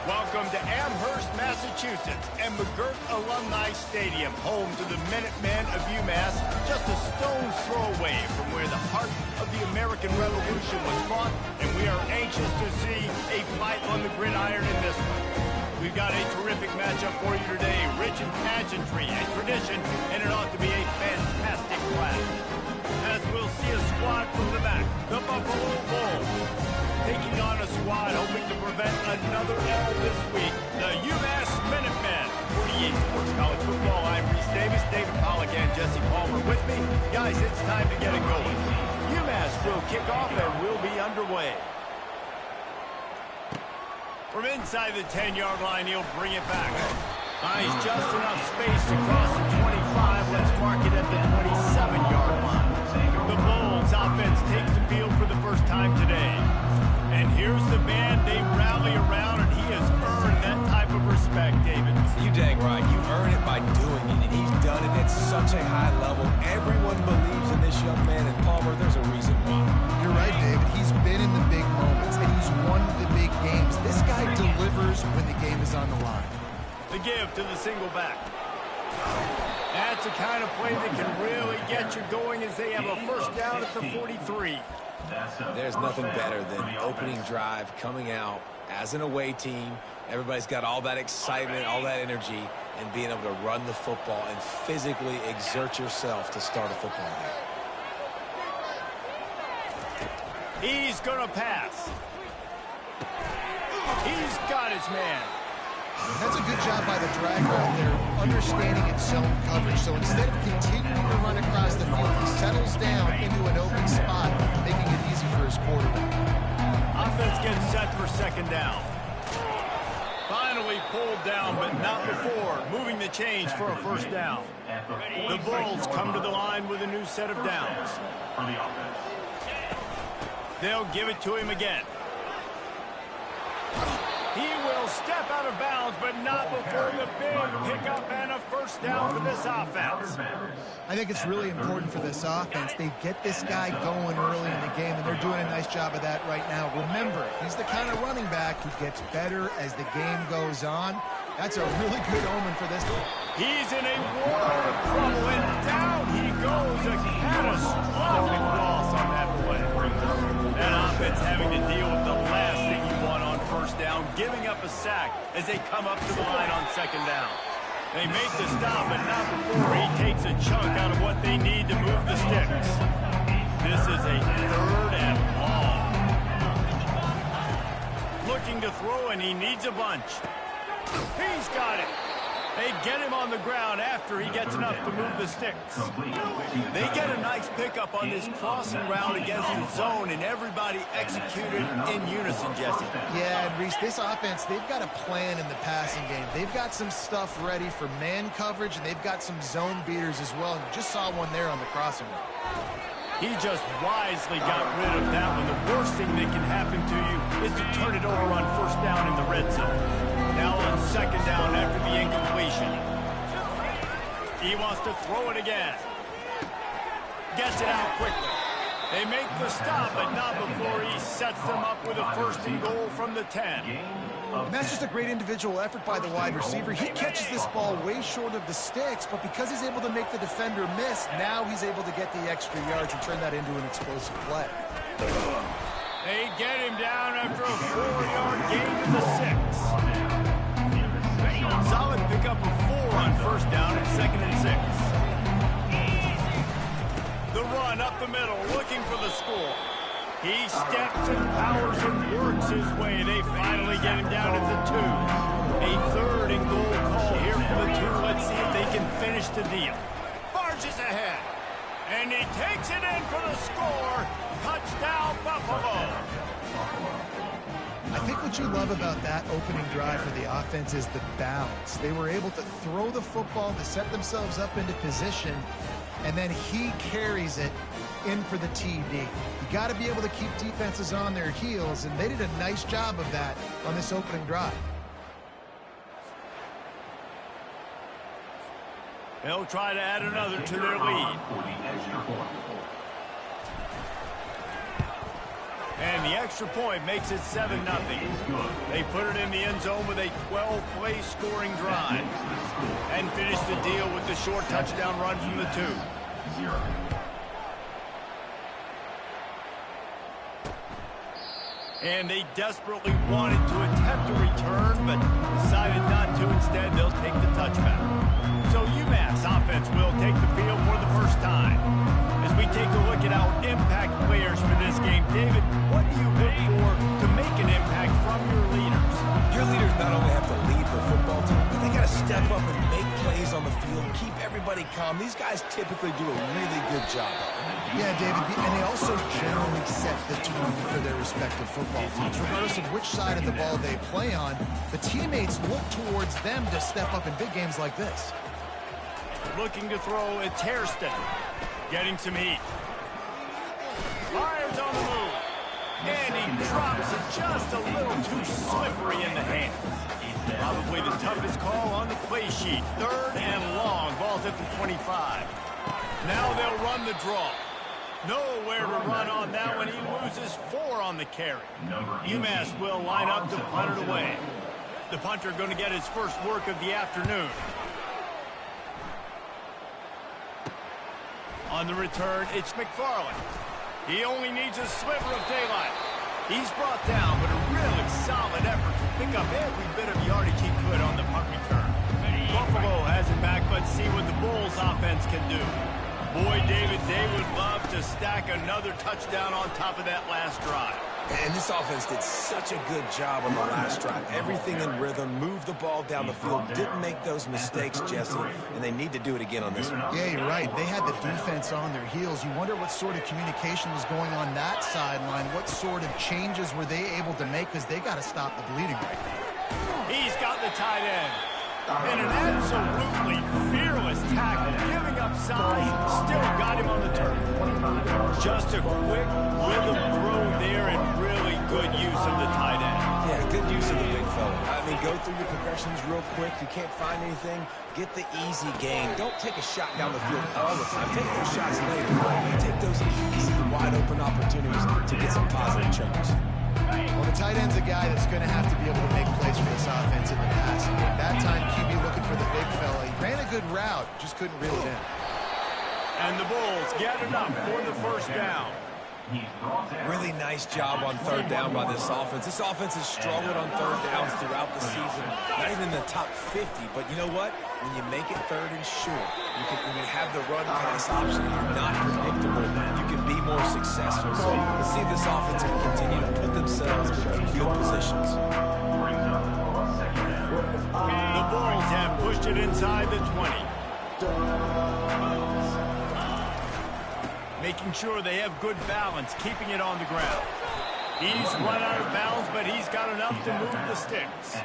Welcome to Amherst, Massachusetts, and McGirt Alumni Stadium, home to the Minutemen of UMass, just a stone's throw away from where the heart of the American Revolution was fought, and we are anxious to see a fight on the gridiron in this one. We've got a terrific matchup for you today, rich in pageantry and tradition, and it ought to be a fantastic clash. As we'll see a squad from the back, the Buffalo Bulls, taking on a squad hoping to prevent another L this week, the UMass Minutemen. 48 Sports College Football, I'm Reese Davis, David Pollack, and Jesse Palmer with me. Guys, it's time to get it going. UMass will kick off and we'll be underway. From inside the 10-yard line, he'll bring it back. Finds just enough space to cross the 25. Let's mark it at the 27-yard line. The Bulls offense takes the field for the first time today. And here's the man they rally around, and he has earned that type of respect, David. You dang right. You earn it by doing it, and he's done it at such a high level. Everyone believes in this young man, and Palmer, there's a reason why. You're right, David. He's been in the big moments, and he's won the big games. This guy delivers when the game is on the line. The give to the single back. That's the kind of play that can really get you going as they have a first down at the 43. There's nothing better than opening drive, coming out as an away team. Everybody's got all that excitement, all that energy, and being able to run the football and physically exert yourself to start a football game. He's going to pass. He's got his man. That's a good job by the dragger out there, understanding its zone coverage. So instead of continuing to run across the field, he settles down into an open spot, making it easy for his quarterback. Offense gets set for second down. Finally pulled down, but not before moving the chains for a first down. The Bulls come to the line with a new set of downs. They'll give it to him again. He will step out of bounds, but not before the big pickup and a first down for this offense. I think it's really important for this offense. They get this guy going early in the game, and they're doing a nice job of that right now. Remember, he's the kind of running back who gets better as the game goes on. That's a really good omen for this one. He's in a world of trouble, and down he goes. A catastrophic loss on that play. That offense having to deal with the last thing you want on first down, giving up a sack as they come up to the line on second down. They make the stop, but not before he takes a chunk out of what they need to move the sticks. This is a third and long. Looking to throw, and he needs a bunch. He's got it. They get him on the ground after he gets enough to move the sticks. They get a nice pickup on this crossing route against the zone, and everybody executed in unison, Jesse. Yeah, and Reese, this offense, they've got a plan in the passing game. They've got some stuff ready for man coverage, and they've got some zone beaters as well. And you just saw one there on the crossing route. He just wisely got rid of that one. The worst thing that can happen to you is to turn it over on first down in the red zone. Now on second down after the incompletion. He wants to throw it again. Gets it out quickly. They make the stop, but not before he sets them up with a first and goal from the 10. And that's just a great individual effort by the wide receiver. He catches this ball way short of the sticks, but because he's able to make the defender miss, now he's able to get the extra yards and turn that into an explosive play. They get him down after a 4-yard gain to the 6. Solid pickup of 4 on first down at second and 6. The run up the middle, looking for the score. He steps and powers and works his way. They finally get him down at the 2. A third and goal call here for the 2. Let's see if they can finish the deal. Barges ahead. And he takes it in for the score. Touchdown, Buffalo. I think what you love about that opening drive for the offense is the balance. They were able to throw the football to set themselves up into position, and then he carries it in for the TD. You got to be able to keep defenses on their heels, and they did a nice job of that on this opening drive. They'll try to add another to their lead. And the extra point makes it 7-0. They put it in the end zone with a 12-play scoring drive and finished the deal with the short touchdown run from the 2. And they desperately wanted to attempt a return, but decided not to. Instead, they'll take the touchback. So UMass offense will take the field for the first time. As we take a look at our impact players for this game, David, what do you look for to make an impact from your leaders? Your leaders not only have to lead the football team, but they got to step up and make plays on the field, keep everybody calm. These guys typically do a really good job. Yeah, David, and they also generally set the tone for their respective football teams. Regardless of which side of the ball they play on, the teammates look towards them to step up in big games like this. Looking to throw, it's Hairston. Getting some heat. Fires on the move. And he drops it just a little too slippery in the hands. Probably the toughest call on the play sheet. 3rd and long. Ball's at the 25. Now they'll run the draw. Nowhere to run on that one. He loses 4 on the carry. UMass will line up to punt it away. The punter going to get his first work of the afternoon. On the return, it's McFarland. He only needs a sliver of daylight. He's brought down, but a really solid effort to pick up every bit of yardage he could on the punt return. Buffalo has it back. Let's see what the Bulls offense can do. Boy, David, they would love to stack another touchdown on top of that last drive. And this offense did such a good job on the last drive. Everything in rhythm, moved the ball down the field, didn't make those mistakes, Jesse, and they need to do it again on this one. Yeah, you're right. They had the defense on their heels. You wonder what sort of communication was going on that sideline. What sort of changes were they able to make, because they got to stop the bleeding right now. He's got the tight end. And an absolutely fearless tackle, giving up size, still got him on the turf. Just a quick rhythm throw there and really good use of the tight end. Yeah, good use of the big fella. I mean, go through your progressions real quick. You can't find anything, get the easy gain. Don't take a shot down the field all the time. Take those shots later. Take those easy, wide-open opportunities to get some positive chunks. Well, the tight end's a guy that's going to have to be able to make plays for this offense in the passing game. That time, QB looking for the big fella. He ran a good route, just couldn't reel it in. And the Bulls get it up for the first down. Really nice job on 3rd down by this offense. This offense has struggled on 3rd downs throughout the season. Not even in the top 50, but you know what? When you make it 3rd and short, when you have the run-pass option, you're not predictable. You can be more successful. So let's see if this offense can continue to put themselves in good positions. The Bulls have pushed it inside the 20. Making sure they have good balance, keeping it on the ground. He's run out of bounds, but he's got enough to move the sticks.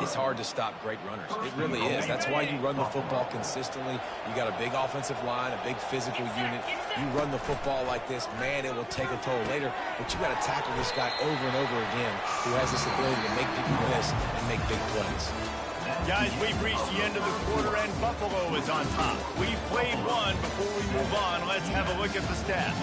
It's hard to stop great runners. It really is. That's why you run the football consistently. You got a big offensive line, a big physical unit. You run the football like this, man, it will take a toll later. But you got to tackle this guy over and over again who has this ability to make people miss and make big plays. Guys, we've reached the end of the quarter, and Buffalo is on top. We've played one. Before we move on, let's have a look at the stats.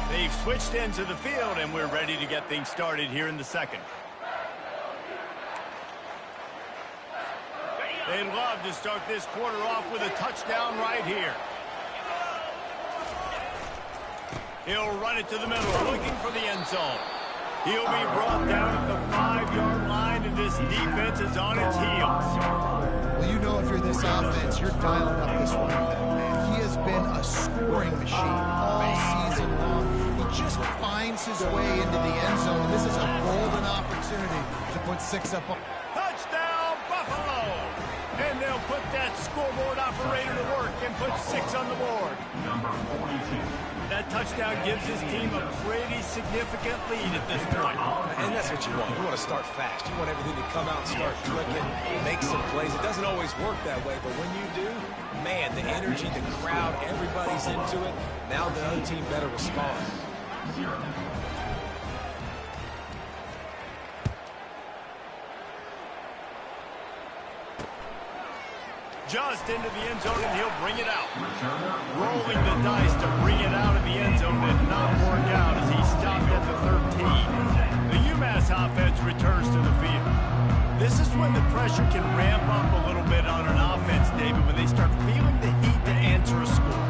They've switched into the field, and we're ready to get things started here in the second. They'd love to start this quarter off with a touchdown right here. He'll run it to the middle, looking for the end zone. He'll be brought down at the 5-yard line, and this defense is on its heels. Well, you know if you're this offense, you're dialing up this running back, man. He has been a scoring machine all season long. He just finds his way into the end zone, and this is a golden opportunity to put 6 up on. Touchdown, Buffalo! And they'll put that scoreboard operator to work and put 6 on the board. Number 42. That touchdown gives his team a pretty significant lead at this point. And that's what you want. You want to start fast. You want everything to come out and start clicking, make some plays. It doesn't always work that way, but when you do, man, the energy, the crowd, everybody's into it. Now the other team better respond. Just into the end zone, and he'll bring it out. Rolling the dice to bring it out of the end zone, and not pressure can ramp up a little bit on an offense, David, when they start feeling the heat to answer a score.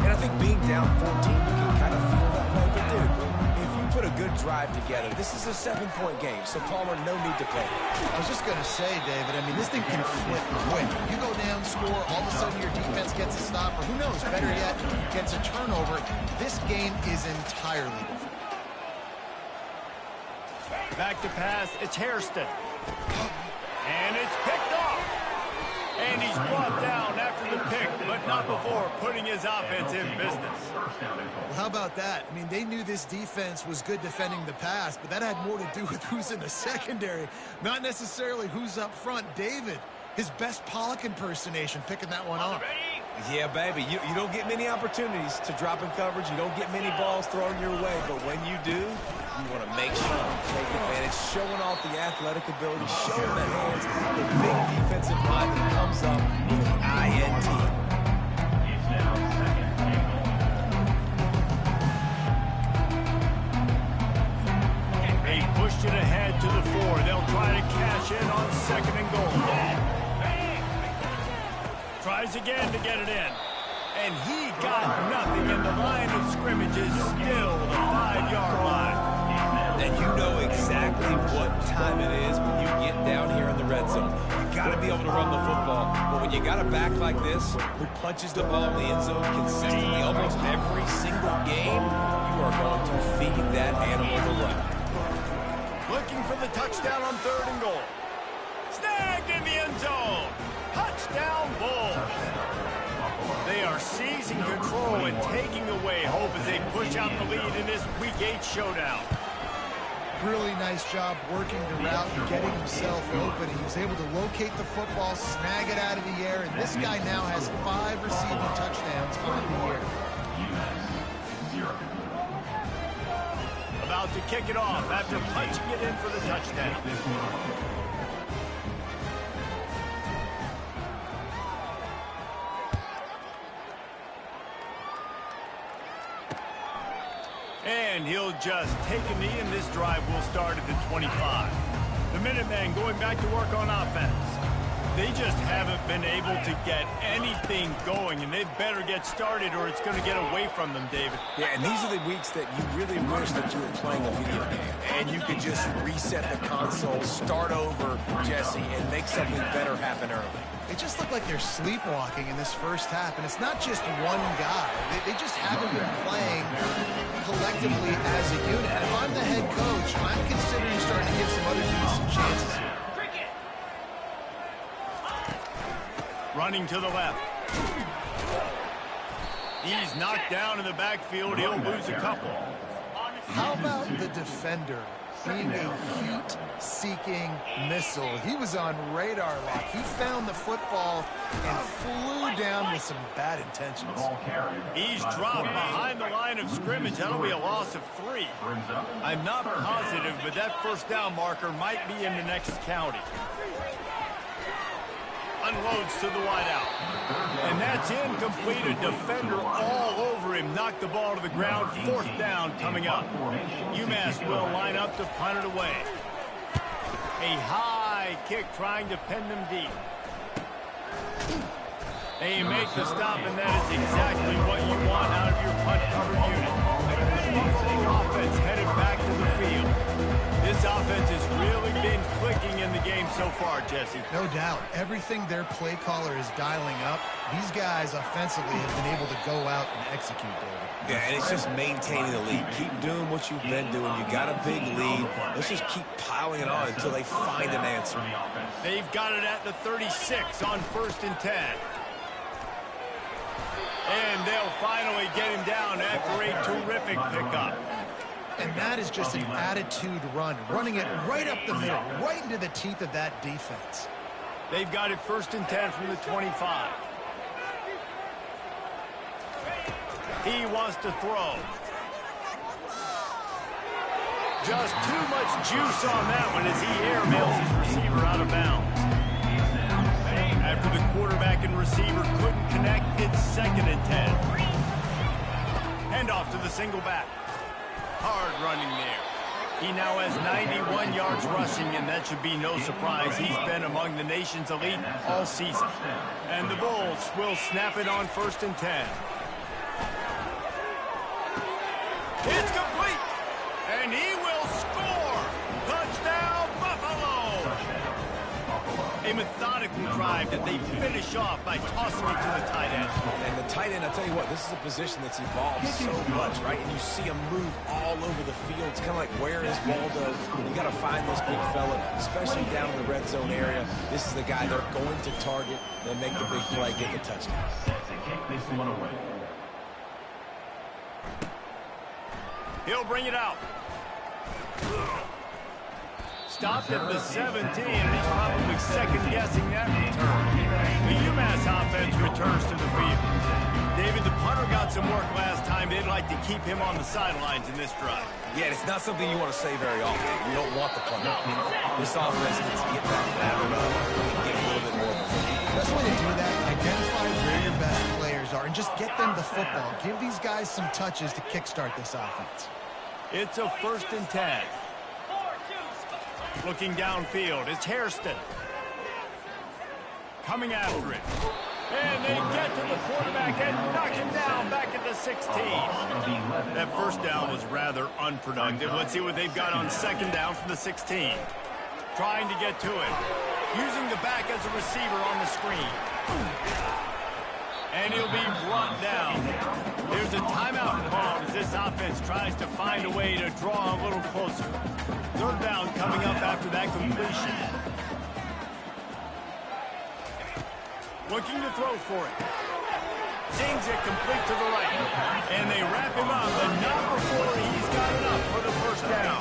And I think being down 14, you can kind of feel that way. But, dude, if you put a good drive together, this is a 7-point game, so Palmer, no need to panic. I was just going to say, David, I mean, this thing can flip quick. You go down, score, all of a sudden your defense gets a stop, or who knows, better yet, gets a turnover. This game is entirely different. Back to pass, it's Hairston. And it's picked off. And he's brought down after the pick, but not before putting his offense in business. Well, how about that? I mean, they knew this defense was good defending the pass, but that had more to do with who's in the secondary, not necessarily who's up front. David, his best Pollock impersonation, picking that one off. Yeah, baby, you don't get many opportunities to drop in coverage. You don't get many balls thrown your way, but when you do, you want to make sure you take advantage, showing off the athletic ability, showing the hands, the big defensive line that comes up with the INT. It's now second and goal. They pushed it ahead to the 4. They'll try to cash in on 2nd and goal. Tries again to get it in. And he got nothing, and the line of scrimmage is still the 5-yard line. And you know exactly what time it is when you get down here in the red zone. You got to be able to run the football. But when you got a back like this, who punches the ball in the end zone consistently almost every single game, you are going to feed that animal the run. Looking for the touchdown on 3rd and goal. Snagged in the end zone. Touchdown, Bulls. They are seizing control and taking away hope as they push out the lead in this Week 8 showdown. Really nice job working the route and getting himself open. He was able to locate the football, snag it out of the air, and this guy now has 5 receiving touchdowns on the year. UMass 0. About to kick it off after punching it in for the touchdown. And he'll just take a knee, and this drive will start at the 25. The Minutemen going back to work on offense. They just haven't been able to get anything going, and they better get started or it's going to get away from them, David. Yeah, and these are the weeks that you really wish that you were playing a video game and you could just reset the console, start over, Jesse, and make something better happen early. They just look like they're sleepwalking in this first half, and it's not just one guy. They just haven't been playing collectively as a unit. If I'm the head coach, I'm considering starting to give some other dudes some chances here. Running to the left. He's knocked down in the backfield. He'll lose a couple. How about the defender being a heat-seeking missile? He was on radar lock. He found the football and flew down with some bad intentions. He's dropped behind the line of scrimmage. That'll be a loss of 3. I'm not positive, but that first down marker might be in the next county. Unloads to the wideout. And that's incomplete. A defender all over him. Knocked the ball to the ground. 4th down coming up. UMass will line up to punt it away. A high kick trying to pin them deep. They make the stop, and that is exactly what you want out of your punt cover unit. The Buffalo offense headed back to the field. This offense has really been clicking in the game so far, Jesse. No doubt. Everything their play caller is dialing up, these guys offensively have been able to go out and execute, David. Yeah, and it's just maintaining the lead. Keep doing what you've been doing. You got a big lead. Let's just keep piling it on until they find an answer. They've got it at the 36 on 1st and 10. And they'll finally get him down after a terrific pickup. And that is just an attitude run, running it right up the middle, right into the teeth of that defense. They've got it 1st and 10 from the 25. He wants to throw. Just too much juice on that one as he airmails his receiver out of bounds. After the quarterback and receiver couldn't connect, it's 2nd and 10. Hand off to the single back. Hard running there. He now has 91 yards rushing, and that should be no surprise. He's been among the nation's elite all season. And the Bulls will snap it on 1st and 10. It's complete, and he will score. Touchdown, Buffalo. A methodical drive that they finish off by tossing it to the tight end. And the tight end, I'll tell you what, this is a position that's evolved so much, right? And you see him move all over the field. It's kind of like, where is Waldo? You got to find this big fella, especially down in the red zone area. This is the guy they're going to target. They'll make the big play, get the touchdown. To kick this one away. He'll bring it out. Stopped at the 17, and he's probably second-guessing that return. The UMass offense returns to the field. David, the punter got some work last time. They'd like to keep him on the sidelines in this drive. Yeah, it's not something you want to say very often. You don't want the punter. This offense needs to get back battered up and get a little bit more of a Best way to do that, identify where your best players are and just get them the football. Give these guys some touches to kickstart this offense. It's a 1st and 10. Looking downfield, it's Hairston. Coming after it. And they get to the quarterback and knock him down back at the 16. That first down was rather unproductive. Let's see what they've got on 2nd down from the 16. Trying to get to it. Using the back as a receiver on the screen. And he'll be brought down. There's a timeout called as this offense tries to find a way to draw a little closer. 3rd down coming up after that completion. Looking to throw for it. Sings it complete to the right. And they wrap him up, but not before he's got enough for the 1st down.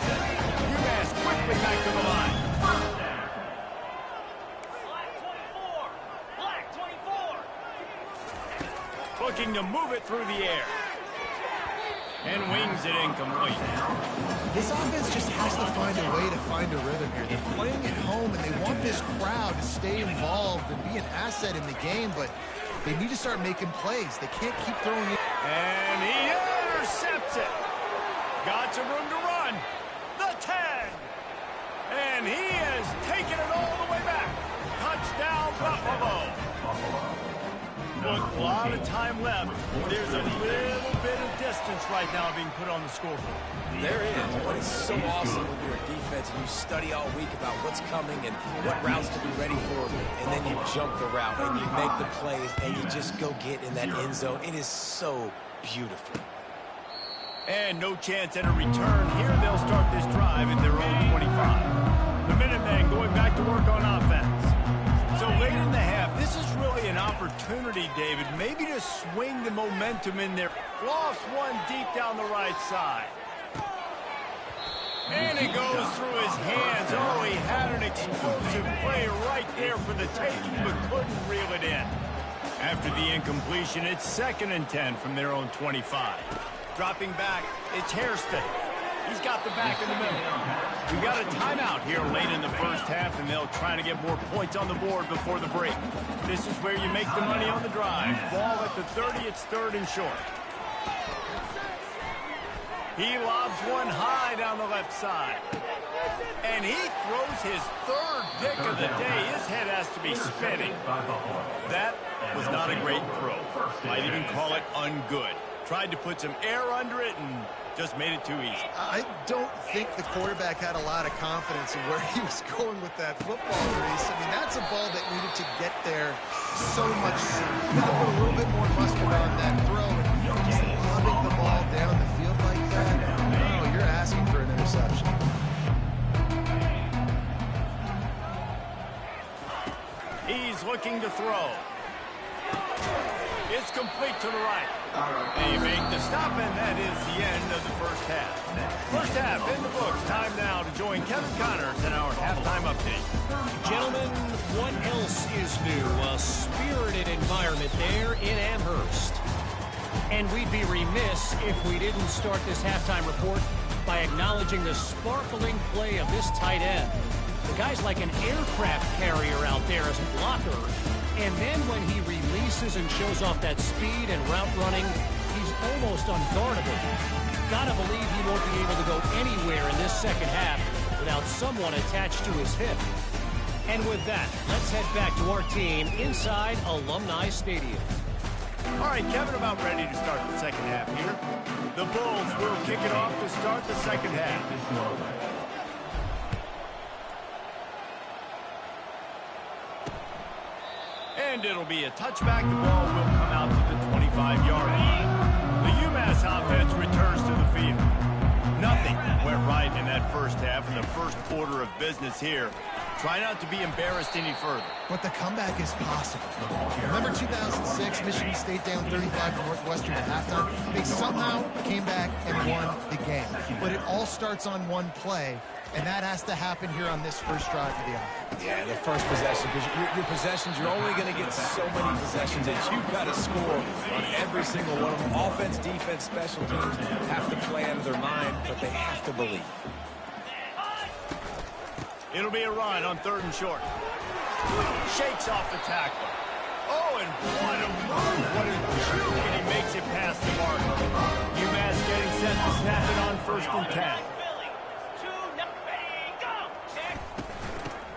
UMass quickly back to the line. Looking to move it through the air. And wings it incomplete. This offense just has to find a way to find a rhythm here. They're playing at home, and they want this crowd to stay involved and be an asset in the game, but they need to start making plays. They can't keep throwing it. And he intercepts it. Got some room to run. The 10. And he has taken it all the way back. Touchdown, Buffalo. With a lot of time left, there's a little bit of distance right now being put on the scoreboard. There is, but it's so awesome when you're a defense and you study all week about what's coming and what routes to be ready for, and then you jump the route and you make the plays and you just go get in that end zone. It is so beautiful. And no chance at a return here. They'll start this drive at their own 25. The Minutemen going back to work on offense. So late in the half, this is really an opportunity, David, maybe to swing the momentum in there. Lost one deep down the right side. And it goes through his hands. Oh, he had an explosive play right there for the taking, but couldn't reel it in. After the incompletion, it's 2nd and 10 from their own 25. Dropping back, it's Hairston. He's got the back in the middle. We got a timeout here late in the 1st half, and they'll try to get more points on the board before the break. This is where you make the money on the drive. Ball at the 30, it's 3rd and short. He lobs one high down the left side. And he throws his 3rd pick of the day. His head has to be spinning. That was not a great throw. Might even call it ungood. Tried to put some air under it and just made it too easy. I don't think the quarterback had a lot of confidence in where he was going with that football, Reese. I mean, that's a ball that needed to get there so much sooner. Got to put a little bit more mustard on that throw, and just lobbing the ball down the field like that. No, you're asking for an interception. He's looking to throw. It's complete to the right. They make the stop, and that is the end of the 1st half. 1st half in the books. Time now to join Kevin Connors in our halftime update. Gentlemen, what else is new? A spirited environment there in Amherst. And we'd be remiss if we didn't start this halftime report by acknowledging the sparkling play of this tight end. The guy's like an aircraft carrier out there as a blocker. And then when he releases and shows off that speed and route running, he's almost unguardable. got to believe he won't be able to go anywhere in this second half without someone attached to his hip. And with that, let's head back to our team inside Alumni Stadium. All right, Kevin, about ready to start the second half here. The Bulls will kick it off to start the second half. And it'll be a touchback. The ball will come out to the 25-yard line. The UMass offense returns to the field. Nothing went right in that first half in the first quarter of business here. Try not to be embarrassed any further. But the comeback is possible. Remember 2006, Michigan State down 35 to Northwestern at halftime? They somehow came back and won the game. But it all starts on one play, and that has to happen here on this first drive of the offense. Yeah, the first possession, because your possessions, you're only going to get so many possessions that you've got to score on every single one of them. Offense, defense, special teams have to play out of their mind, but they have to believe. It'll be a run on 3rd and short. Shakes off the tackle. Oh, and what a move. What a juke, and he makes it past the mark. UMass getting set to snap it on 1st and 10.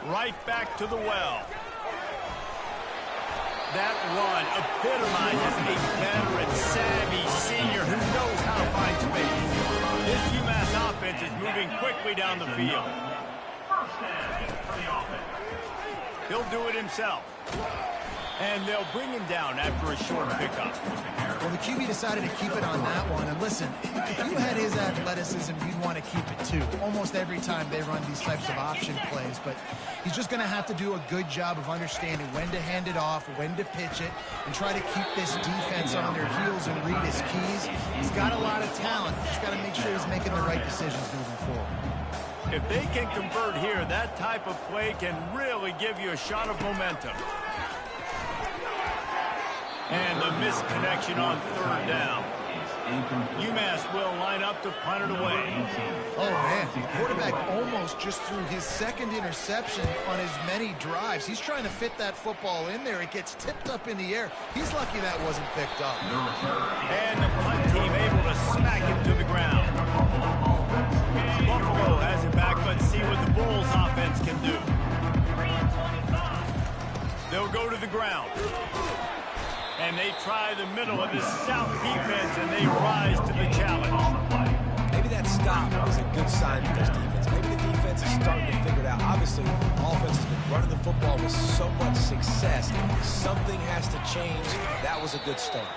Right back to the well. That run epitomizes a veteran, savvy senior who knows how to find space. This UMass offense is moving quickly down the field. He'll do it himself. And they'll bring him down after a short pickup. Well, the QB decided to keep it on that one. And listen, if you had his athleticism, you'd want to keep it too. Almost every time they run these types of option plays. But he's just going to have to do a good job of understanding when to hand it off, when to pitch it, and try to keep this defense on their heels and read his keys. He's got a lot of talent. He's got to make sure he's making the right decisions moving forward. If they can convert here, that type of play can really give you a shot of momentum. And the misconnection on 3rd down. UMass will line up to punt it away. Oh, man. The quarterback almost just threw his second interception on as many drives. He's trying to fit that football in there. It gets tipped up in the air. He's lucky that wasn't picked up. And the punt team able to smack him to the ground. Buffalo has it back. Let's see what the Bulls offense can do. They'll go to the ground. And they try the middle of this stout defense, and they rise to the challenge. Maybe that stop is a good sign for this defense. Maybe the defense is starting to figure it out. Obviously, offense has been running the football with so much success. Something has to change. That was a good start.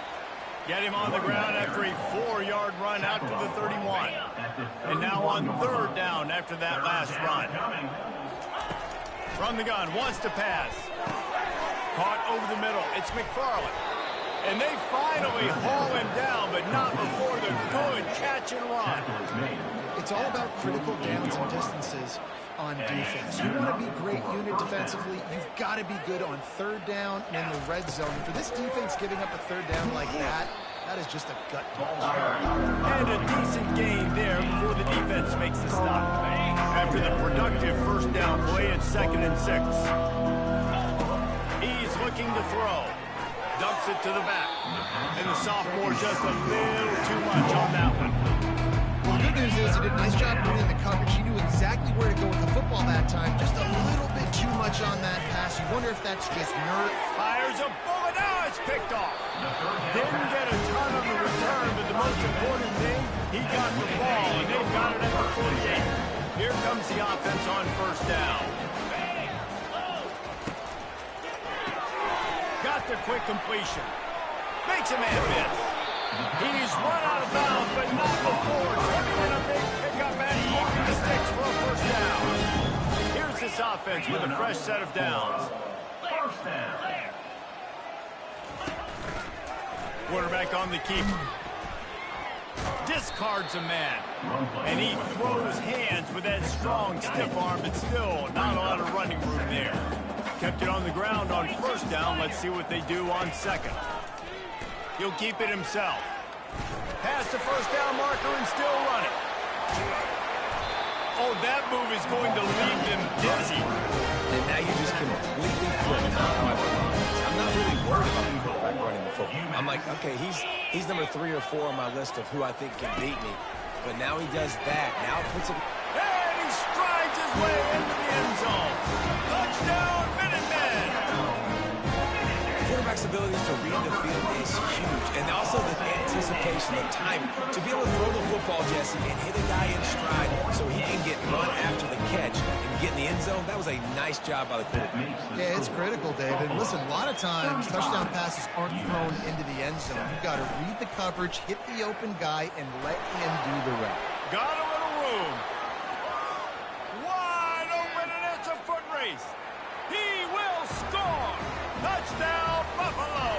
Get him on the ground after a 4-yard run out to the 31. And now on 3rd down after that last run. From the gun, wants to pass. Caught over the middle. It's McFarland. And they finally haul him down, but not before the good catch and run. It's all about critical downs and distances on defense. You want to be a great unit defensively, you've got to be good on 3rd down and in the red zone. For this defense giving up a 3rd down like that, that is just a gut punch. And a decent gain there before the defense makes the stop. After the productive 1st down play at 2nd and 6. He's looking to throw. Dumps it to the back. And the sophomore just a little too much on that one. Well, the good news is he did a nice job reading the coverage. He knew exactly where to go with the football that time. Just a little bit too much on that pass. You wonder if that's just nerve. Fires a bullet. Now it's picked off. Didn't get a ton on the return, but the most important thing, he got the ball, and they've got it at the 48. Here comes the offense on 1st down. Got the quick completion. Makes a man miss. He's run out of bounds, but not before turning in a big pickup and moving the sticks for a 1st down. Here's this offense with a fresh set of downs. Quarterback on the keeper. Discards a man. And he throws hands with that strong, stiff arm, but still not a lot of running room there. Kept it on the ground on 1st down. Let's see what they do on 2nd. He'll keep it himself. Past the 1st down marker and still running. Oh, that move is going to leave them dizzy. And now you just completely flip. I'm not really worried about the quarterback running the football. I'm like, okay, he's number 3 or 4 on my list of who I think can beat me. but now he does that. Now puts it... And he strides his way into the end zone. Touchdown, Minutemen! Quarterback's ability to read the field is huge, and also the anticipation, the timing. To be able to throw the football, Jesse, and hit a guy in stride so he can get run after the catch and get in the end zone, that was a nice job by the quarterback. Yeah, it's critical, David. Listen, a lot of times touchdown passes aren't thrown into the end zone. You've got to read the coverage, hit the open guy, and let him do the rest. Got a little room. Wide open, and it's a foot race. He will score. Touchdown, Buffalo.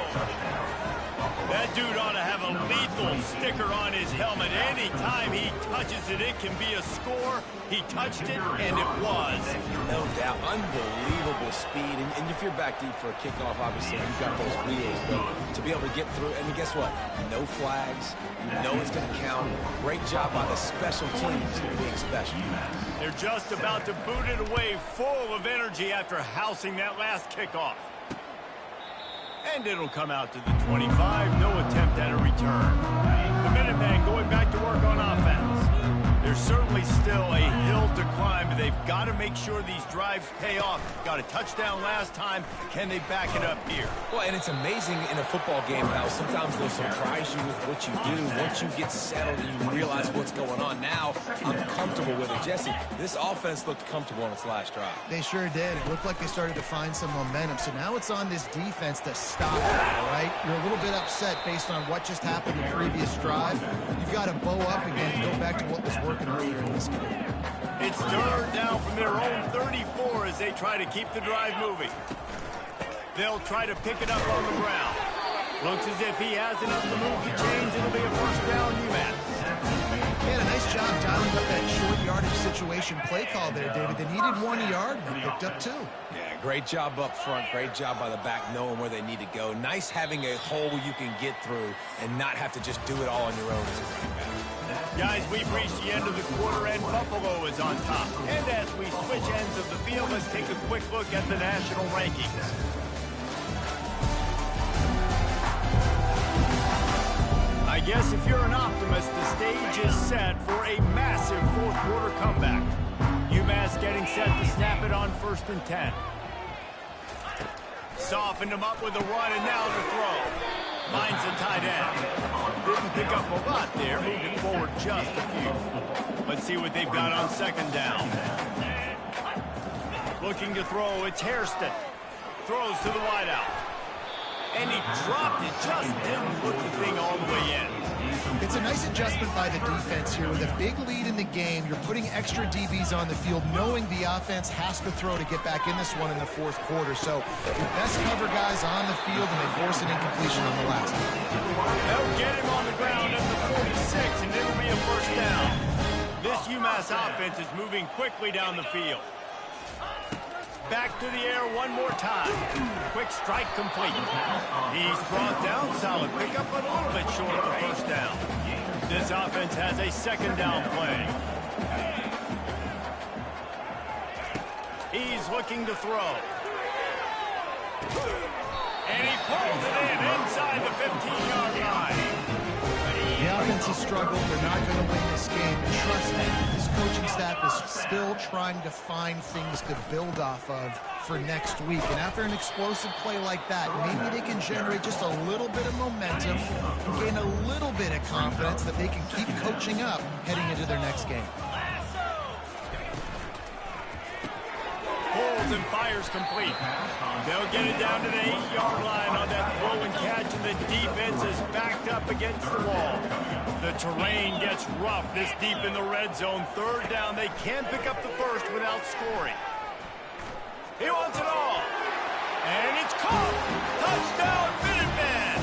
That dude ought to have a lethal sticker on his helmet. Anytime he touches it, it can be a score. He touched it, and it was. No doubt. Unbelievable speed. And if you're back deep for a kickoff, obviously, you've got those wheels. But to be able to get through, and guess what? No flags. You know it's going to count. Great job by the special teams being special. They're just about to boot it away full of energy after housing that last kickoff. And it'll come out to the 25. No attempt at a return. The Minutemen going back to work on offense. There's certainly still a hill to climb, but they've got to make sure these drives pay off. Got a touchdown last time. Can they back it up here? Well, and it's amazing in a football game how sometimes they'll surprise you with what you do. Once you get settled and you realize what's going on, now I'm comfortable with it. Jesse, this offense looked comfortable on its last drive. They sure did. It looked like they started to find some momentum. So now it's on this defense to stop that, all right? You're a little bit upset based on what just happened the previous drive. You've got to bow up again and go back to what was working earlier in this game. It's third down from their own 34 as they try to keep the drive moving. They'll try to pick it up on the ground. Looks as if he has enough to move the chains. It'll be a first down, UMass. He had a nice job dialing up that short yardage situation play call there, David. They needed 1 yard, and they picked up 2. Yeah, great job up front. Great job by the back knowing where they need to go. Nice having a hole you can get through and not have to just do it all on your own as a running back. Guys, we've reached the end of the quarter, and Buffalo is on top. And as we switch ends of the field, let's take a quick look at the national rankings. I guess if you're an optimist, the stage is set for a massive fourth-quarter comeback. UMass getting set to snap it on 1st and 10. Softened him up with a run, and now the throw. Finds the tight end. Didn't pick up a lot there, moving forward just a few. Let's see what they've got on 2nd down. Looking to throw, it's Hairston. Throws to the wideout. And he dropped it, just didn't put the thing all the way in. It's a nice adjustment by the defense here. With a big lead in the game, you're putting extra DBs on the field, knowing the offense has to throw to get back in this one in the 4th quarter. So your best cover guys on the field, and they force an incompletion on the last one. They'll get him on the ground at the 46, and it'll be a first down. This UMass offense is moving quickly down the field. Back to the air one more time. Quick strike complete. He's brought down. Solid pickup, but a little bit short of the first down. This offense has a 2nd down play. He's looking to throw. And he pulls it in inside the 15-yard line. The offense has struggled. They're not going to win this game. And trust me, this coaching staff is still trying to find things to build off of for next week. And after an explosive play like that, maybe they can generate just a little bit of momentum and gain a little bit of confidence that they can keep coaching up heading into their next game. Pulls and fires complete. They'll get it down to the 8-yard line on that throw and catch, and the defense is backed up against the wall. The terrain gets rough this deep in the red zone. 3rd down. They can't pick up the first without scoring. He wants it all. And it's caught. Touchdown, Minutemen.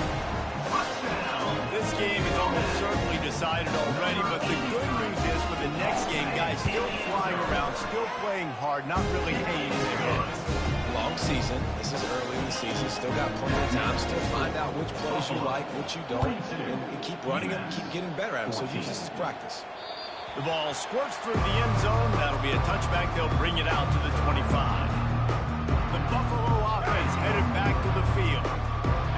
This game is almost certainly decided already, but the good news is for the next game, guys still flying around, still playing hard, not really hanging their heads. Long season. This is early in the season. Still got plenty of time. Still find out which plays you like, which you don't, and keep running them, keep getting better at them. So use this as practice. The ball squirts through the end zone. That'll be a touchback. They'll bring it out to the 25. The Buffalo offense headed back to the field.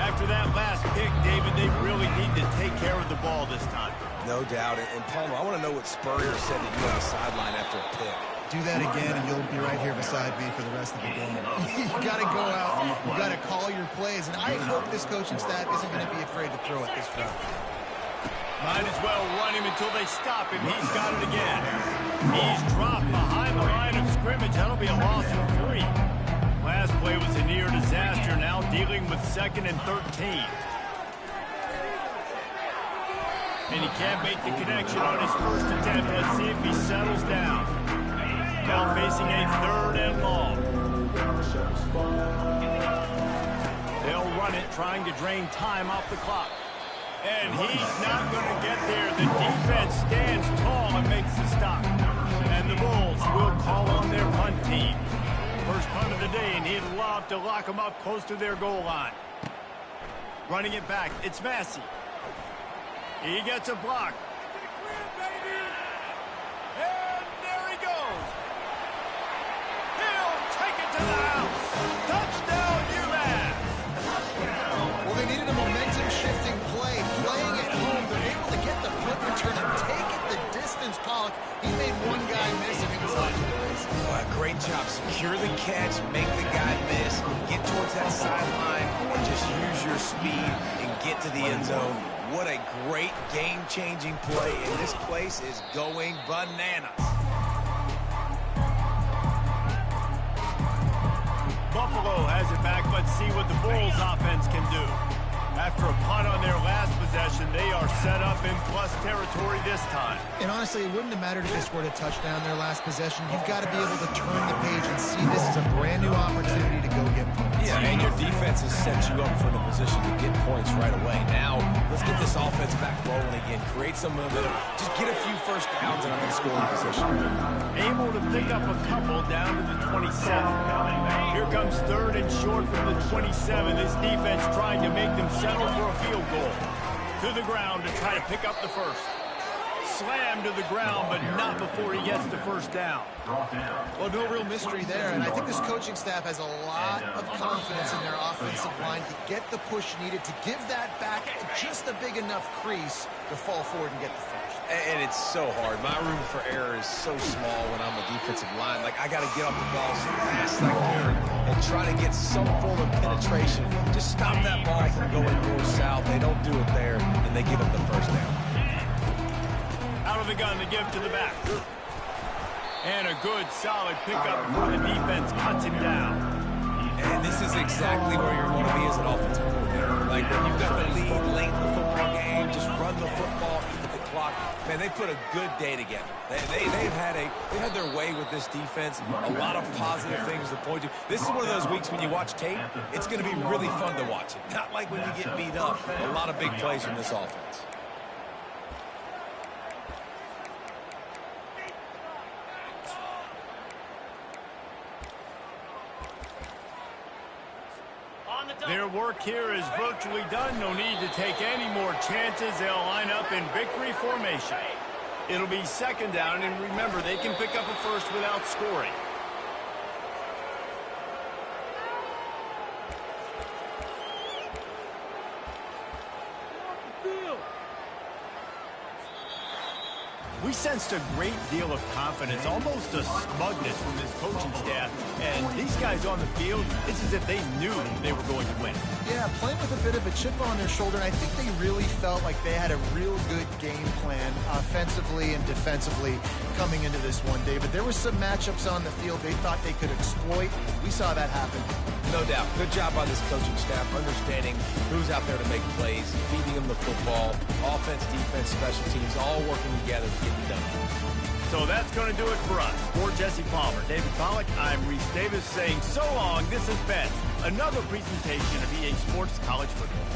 After that last pick, David, they really need to take care of the ball this time. No doubt. And Palmer, I want to know what Spurrier said to you on the sideline after a pick. Do that again, and you'll be right here beside me for the rest of the game. You got to go out. You got to call your plays, and I hope this coaching staff isn't going to be afraid to throw it this round. Might as well run him until they stop him. He's got it again. He's dropped behind the line of scrimmage. That'll be a loss of 3. Last play was a near disaster. Now dealing with 2nd and 13. And he can't make the connection on his first attempt. Let's see if he settles down. Now facing a 3rd and long. They'll run it, trying to drain time off the clock. And he's not going to get there. The defense stands tall and makes the stop. And the Bulls will call on their punt team. First punt of the day, and he'd love to lock them up close to their goal line. Running it back, it's Massey. He gets a block. And there he goes. He'll take it to the house. Touchdown, UMass. Well, they needed a momentum-shifting play. Playing at home, they're able to get the punt return and take it the distance. Pollock, he made one guy miss, and it was off to the races. Oh, great job. Secure the catch, make the guy miss, get towards that sideline, or just use your speed and get to the end zone. What a great game-changing play, and this place is going bananas. Buffalo has it back. Let's see what the Bulls offense can do. After a punt on their last possession, they are set up in plus territory this time. And honestly, it wouldn't have mattered if they scored a touchdown their last possession. You've got to be able to turn the page and see this is a brand new opportunity to go get points. Yeah, and your defense has set you up for the position to get points right away. Now, let's get this offense back rolling again. Create some momentum. Just get a few first downs and I'm in scoring position. Able to pick up a couple down to the 27. Here comes 3rd and short from the 27. This defense trying to make them settle for a field goal. To the ground to try to pick up the first. Slammed to the ground, but not before he gets the first down. Well, no real mystery there, and I think this coaching staff has a lot of confidence in their offensive line to get the push needed to give that back just a big enough crease to fall forward and get the first. And it's so hard. My room for error is so small when I'm a defensive line. Like, I got to get off the ball as fast as I can and try to get some form of penetration. Just stop that ball from going north-south. They don't do it there, and they give up the first down. Out of the gun to give to the back. And a good, solid pickup before the defense cuts him down. And this is exactly where you're going to be as an offensive coordinator. Like, when you've got the lead late in the football game, just run the football, eat the clock. Man, they put a good day together. They've had their way with this defense. A lot of positive things to point to. This is one of those weeks when you watch tape, it's going to be really fun to watch it. Not like when you get beat up. A lot of big plays from this offense. Their work here is virtually done. No need to take any more chances. They'll line up in victory formation. It'll be 2nd down, and remember, they can pick up a first without scoring. We sensed a great deal of confidence, almost a smugness from this coaching staff. And these guys on the field, it's as if they knew they were going to win. Yeah, playing with a bit of a chip on their shoulder, and I think they really felt like they had a real good game plan offensively and defensively coming into this one, David. There were some matchups on the field they thought they could exploit. We saw that happen. No doubt. Good job by this coaching staff, understanding who's out there to make plays, feeding them the football, offense, defense, special teams, all working together to get it done. So that's going to do it for us. For Jesse Palmer, David Pollock, I'm Reese Davis saying so long. This has been another presentation of EA Sports College Football.